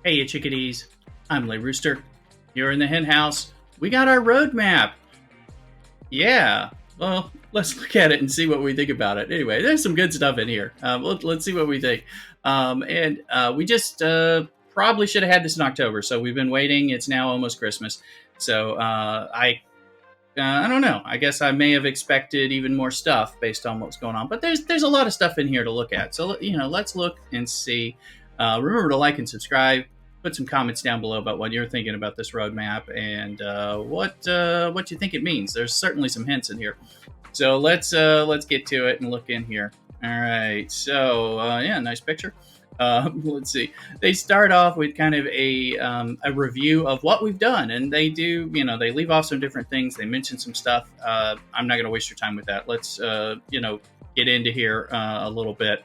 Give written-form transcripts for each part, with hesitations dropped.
Hey, you chickadees. I'm Lay Rooster. You're in the hen house. We got our roadmap. Yeah. Well, let's look at it and see what we think about it. Anyway, there's some good stuff in here. Let's see what we think. We just probably should have had this in October. So we've been waiting. It's now almost Christmas. So I don't know. I guess I may have expected even more stuff based on what's going on. But there's a lot of stuff in here to look at. So let's look and see. Remember to like and subscribe. Put some comments down below about what you're thinking about this roadmap and what you think it means. There's certainly some hints in here. So let's get to it and look in here. All right. So yeah, nice picture. Let's see. They start off with kind of a review of what we've done, and they do, they leave off some different things. They mention some stuff. I'm not going to waste your time with that. Let's, get into here a little bit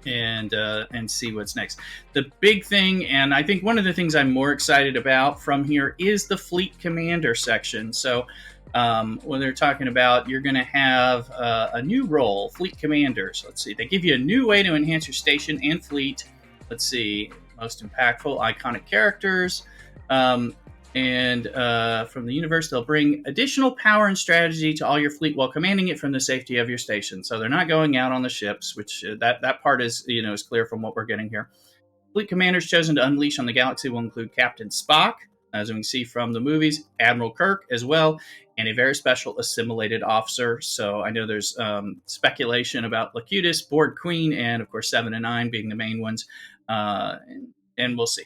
and see what's next. The big thing, and I think one of the things I'm more excited about from here is the Fleet Commander section. So when they're talking about you're going to have a new role, Fleet Commanders. Let's see. They give you a new way to enhance your station and fleet. Let's see. Most impactful, iconic characters. And from the universe, they'll bring additional power and strategy to all your fleet while commanding it from the safety of your station. So they're not going out on the ships, which that part is is clear from what we're getting here. Fleet commanders chosen to unleash on the galaxy will include Captain Spock, as we can see from the movies, Admiral Kirk as well, and a very special assimilated officer. So I know there's speculation about Locutus, Borg Queen, and of course 7 and 9 being the main ones, and we'll see.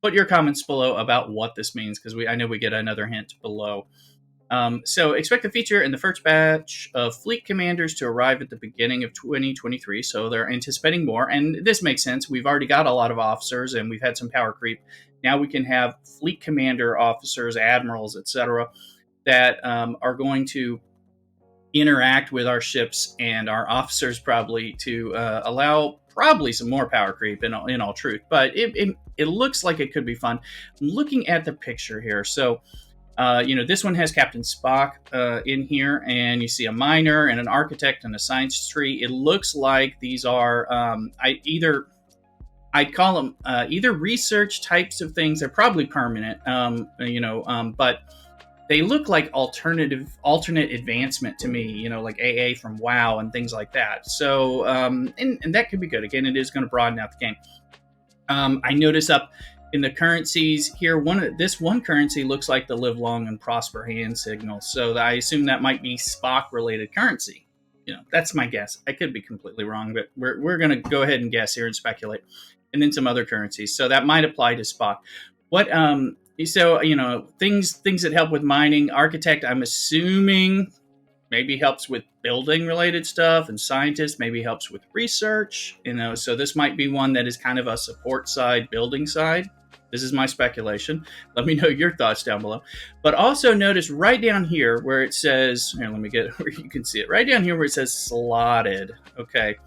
Put your comments below about what this means, because I know we get another hint below. So expect the feature in the first batch of fleet commanders to arrive at the beginning of 2023. So they're anticipating more, and this makes sense. We've already got a lot of officers, and we've had some power creep. Now we can have fleet commander officers, admirals, etc., that are going to interact with our ships and our officers, probably to allow probably some more power creep in all truth. But it looks like it could be fun. I'm looking at the picture here. So this one has Captain Spock in here, and you see a miner and an architect and a science tree. It looks like these are I'd call them either research types of things. They're probably permanent, but they look like alternate advancement to me, like AA from WoW and things like that. So, and that could be good. Again, it is going to broaden out the game. I notice up in the currencies here, this one currency looks like the live long and prosper hand signal. So I assume that might be Spock related currency. That's my guess. I could be completely wrong, but we're going to go ahead and guess here and speculate. And then some other currencies. So that might apply to Spock. So, things that help with mining. Architect, I'm assuming, maybe helps with building related stuff, and scientist maybe helps with research. So this might be one that is kind of a support side, building side. This is my speculation. Let me know your thoughts down below. But also notice right down here where it says, here, let me get it where you can see it. Right down here where it says slotted. Okay.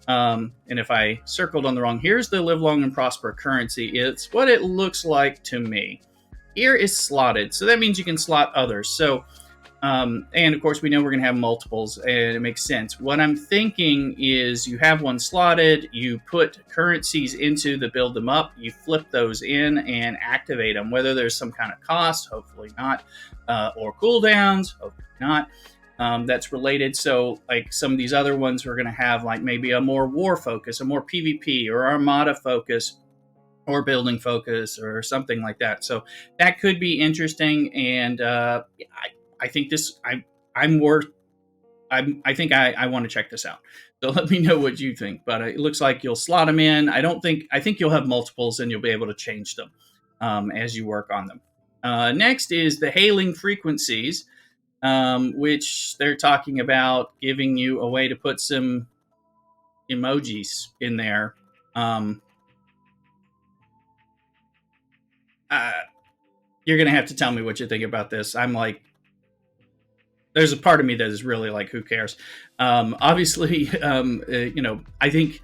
And if I circled on the wrong, here's the live long and prosper currency. It's what it looks like to me. Here is slotted, so that means you can slot others. So, and of course we know we're going to have multiples, and it makes sense. What I'm thinking is you have one slotted, you put currencies into the build them up, you flip those in and activate them, whether there's some kind of cost, hopefully not, or cooldowns, hopefully not. That's related. So like some of these other ones we're going to have like maybe a more war focus, a more PvP or Armada focus or building focus or something like that. So that could be interesting. And I think I want to check this out. So let me know what you think. But it looks like you'll slot them in. I think you'll have multiples and you'll be able to change them as you work on them. Next is the hailing frequencies. Which they're talking about giving you a way to put some emojis in there. You're going to have to tell me what you think about this. I'm like, there's a part of me that is really like, who cares? Obviously, I think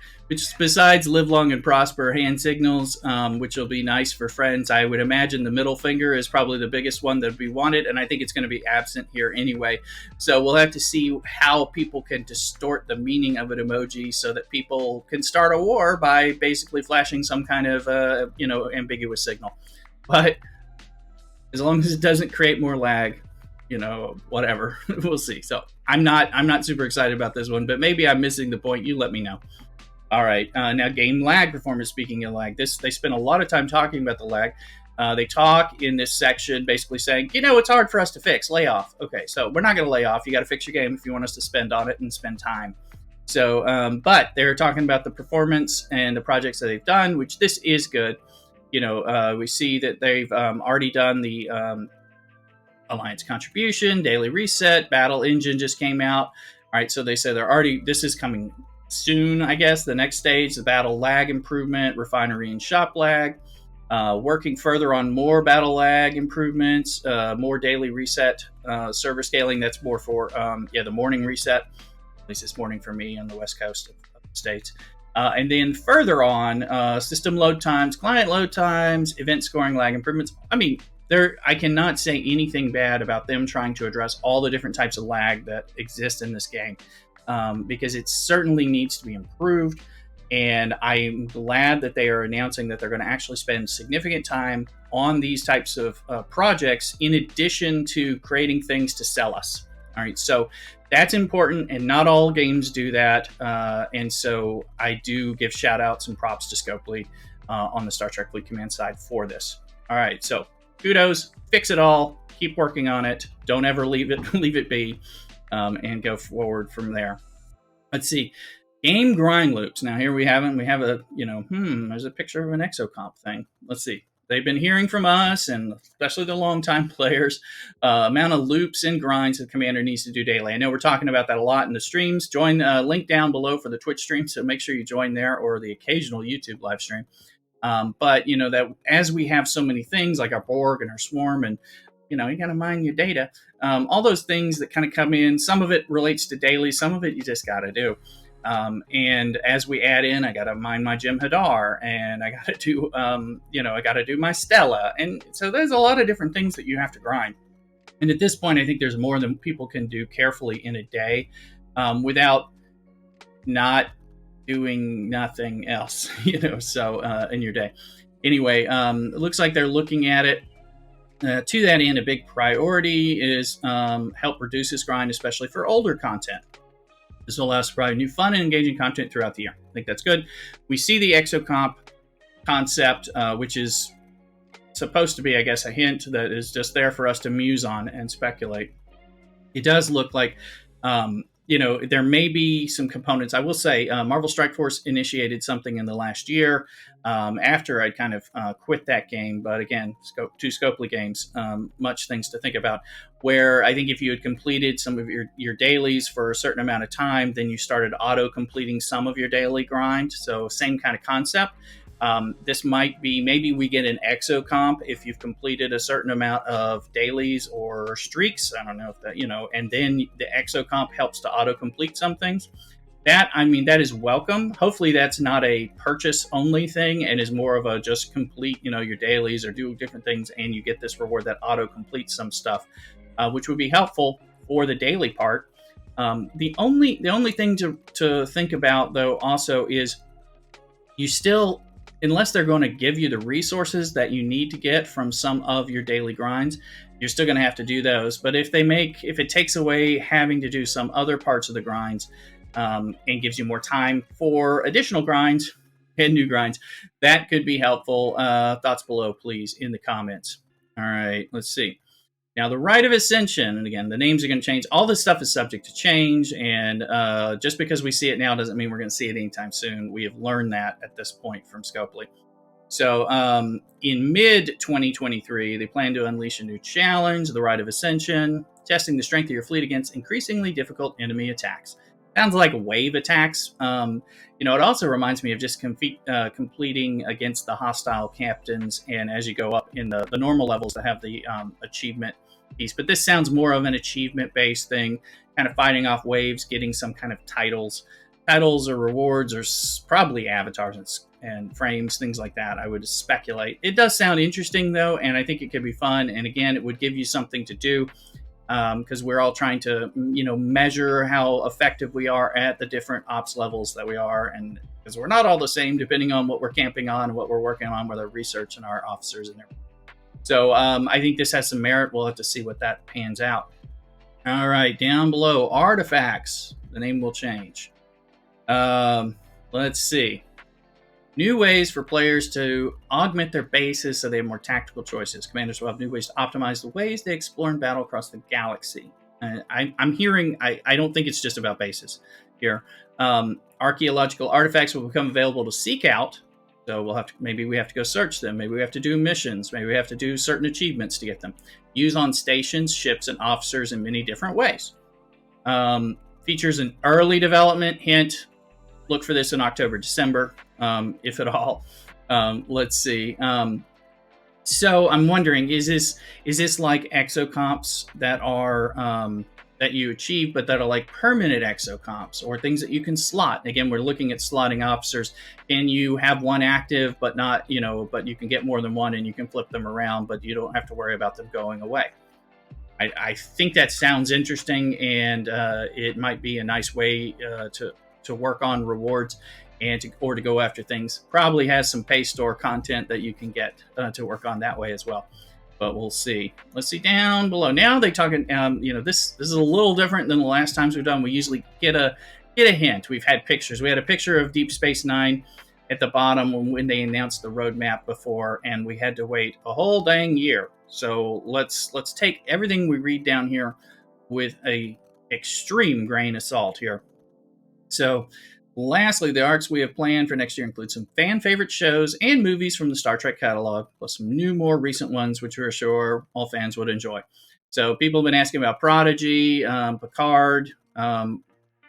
besides live long and prosper hand signals, which will be nice for friends, I would imagine the middle finger is probably the biggest one that we wanted, and I think it's going to be absent here anyway. So we'll have to see how people can distort the meaning of an emoji so that people can start a war by basically flashing some kind of ambiguous signal. But as long as it doesn't create more lag, whatever. We'll see. So I'm not super excited about this one, but maybe I'm missing the point. You let me know. All right. Now, game lag performance. Speaking of lag, they spend a lot of time talking about the lag. They talk in this section basically saying, it's hard for us to fix. Lay off. Okay, so we're not going to lay off. You got to fix your game if you want us to spend on it and spend time. So, but they're talking about the performance and the projects that they've done, which this is good. We see that they've already done the Alliance Contribution, Daily Reset, Battle Engine just came out. All right, so they said this is coming soon, I guess. The next stage, the Battle Lag Improvement, Refinery and Shop Lag, working further on more Battle Lag improvements, more Daily Reset server scaling. That's more for, the morning reset. At least it's morning for me on the West Coast of the States. And then further on, system load times, client load times, event scoring lag improvements. I mean, I cannot say anything bad about them trying to address all the different types of lag that exist in this game, because it certainly needs to be improved. And I'm glad that they are announcing that they're going to actually spend significant time on these types of projects in addition to creating things to sell us. All right, so that's important, and not all games do that. And so I do give shout outs and props to Scopely on the Star Trek Fleet Command side for this. All right, so kudos, fix it all, keep working on it, don't ever leave it be, and go forward from there. Let's see, game grind loops. Now here we have a there's a picture of an exocomp thing. Let's see. They've been hearing from us, and especially the longtime players, amount of loops and grinds the commander needs to do daily. I know we're talking about that a lot in the streams. Join link down below for the Twitch stream, so make sure you join there, or the occasional YouTube live stream. But that as we have so many things like our Borg and our Swarm, and you got to mine your data, all those things that kind of come in. Some of it relates to daily, some of it you just got to do. And as we add in, I got to mine my Jim Hadar, and I got to do, I got to do my Stella. And so there's a lot of different things that you have to grind. And at this point, I think there's more than people can do carefully in a day, without not doing nothing else, so in your day. Anyway, it looks like they're looking at it. To that end, a big priority is help reduce this grind, especially for older content. This will allow us to provide new fun and engaging content throughout the year. I think that's good. We see the exocomp concept, which is supposed to be, I guess, a hint that is just there for us to muse on and speculate. It does look like, there may be some components. I will say Marvel Strike Force initiated something in the last year after I'd kind of quit that game. But again, two Scopely games, much things to think about, where I think if you had completed some of your dailies for a certain amount of time, then you started auto-completing some of your daily grind. So same kind of concept. This might be, maybe we get an exocomp if you've completed a certain amount of dailies or streaks. I don't know if that, and then the exocomp helps to auto-complete some things. That is welcome. Hopefully that's not a purchase only thing and is more of a just complete, your dailies or do different things, and you get this reward that auto-completes some stuff, which would be helpful for the daily part. The only thing to think about, though, also is you still, unless they're going to give you the resources that you need to get from some of your daily grinds, you're still going to have to do those. But if it takes away having to do some other parts of the grinds, and gives you more time for additional grinds and new grinds, that could be helpful. Thoughts below, please, in the comments. All right, let's see. Now, the Rite of Ascension, and again, the names are going to change. All this stuff is subject to change, and just because we see it now doesn't mean we're going to see it anytime soon. We have learned that at this point from Scopely. So in mid-2023, they plan to unleash a new challenge, the Rite of Ascension, testing the strength of your fleet against increasingly difficult enemy attacks. Sounds like wave attacks. It also reminds me of just completing against the hostile captains, and as you go up in the normal levels to have the achievement piece. But this sounds more of an achievement-based thing, kind of fighting off waves, getting some kind of titles or rewards, or probably avatars and frames, things like that. I would speculate. It does sound interesting, though, and I think it could be fun. And again, it would give you something to do, because we're all trying to, measure how effective we are at the different ops levels that we are, and because we're not all the same depending on what we're camping on and what we're working on with our research and our officers and everything. So I think this has some merit. We'll have to see what that pans out. All right, down below, artifacts. The name will change. Let's see. New ways for players to augment their bases so they have more tactical choices. Commanders will have new ways to optimize the ways they explore and battle across the galaxy. I'm hearing, I don't think it's just about bases here. Archaeological artifacts will become available to seek out. So maybe we have to go search them. Maybe we have to do missions. Maybe we have to do certain achievements to get them. Use on stations, ships, and officers in many different ways. Features in early development. Hint, look for this in October, December, if at all. Let's see. So I'm wondering, is this like exocomps that are that you achieve, but that are like permanent exocomps, or things that you can slot? Again, we're looking at slotting officers. Can you have one active, but not, but you can get more than one, and you can flip them around, but you don't have to worry about them going away. I think that sounds interesting, and it might be a nice way to work on rewards and to go after things. Probably has some pay store content that you can get to work on that way as well. But we'll see. Let's see down below. Now they talking. This is a little different than the last times we've done. We usually get a hint. We've had pictures. We had a picture of Deep Space Nine at the bottom when they announced the roadmap before, and we had to wait a whole dang year. So let's take everything we read down here with a extreme grain of salt here. So, lastly, the arcs we have planned for next year include some fan favorite shows and movies from the Star Trek catalog, plus some new, more recent ones, which we're sure all fans would enjoy. So people have been asking about Prodigy, Picard,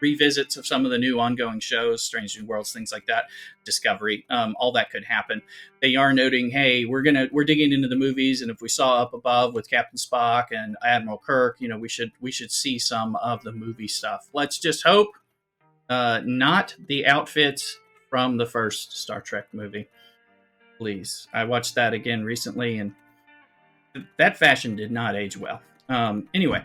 revisits of some of the new ongoing shows, Strange New Worlds, things like that, Discovery, all that could happen. They are noting, hey, we're digging into the movies, and if we saw up above with Captain Spock and Admiral Kirk, we should see some of the movie stuff. Let's just hope not the outfits from the first Star Trek movie, please. I watched that again recently, and that fashion did not age well. Anyway,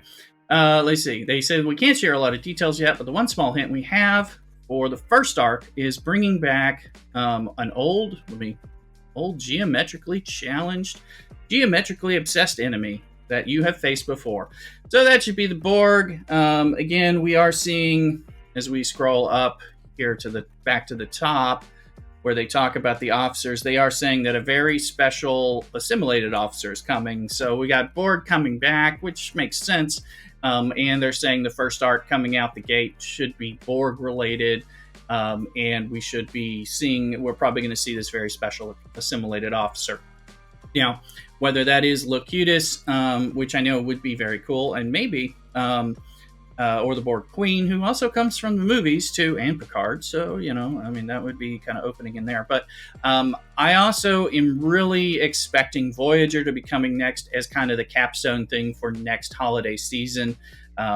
let's see. They said we can't share a lot of details yet, but the one small hint we have for the first arc is bringing back an old geometrically challenged, geometrically obsessed enemy that you have faced before. So that should be the Borg. Again, we are seeing, as we scroll up here back to the top, where they talk about the officers, they are saying that a very special assimilated officer is coming. So we got Borg coming back, which makes sense. And they're saying the first arc coming out the gate should be Borg related. And we're probably going to see this very special assimilated officer. Now, whether that is Locutus, which I know would be very cool, and maybe or the Borg Queen, who also comes from the movies too, and Picard. So, that would be kind of opening in there. But I also am really expecting Voyager to be coming next as kind of the capstone thing for next holiday season.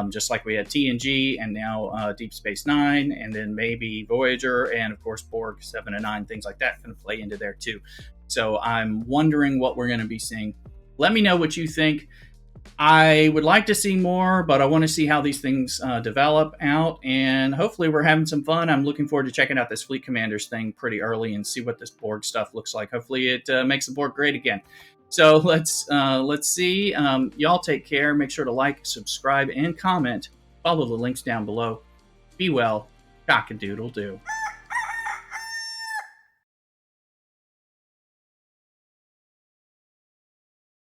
Just like we had TNG and now Deep Space Nine, and then maybe Voyager, and of course Borg 7 and 9, things like that can play into there too. So I'm wondering what we're going to be seeing. Let me know what you think. I would like to see more, but I want to see how these things develop out, and hopefully we're having some fun. I'm looking forward to checking out this Fleet Commanders thing pretty early and see what this Borg stuff looks like. Hopefully it makes the Borg great again. So let's see. Y'all take care. Make sure to like, subscribe, and comment. Follow the links down below. Be well. CockADoodle do.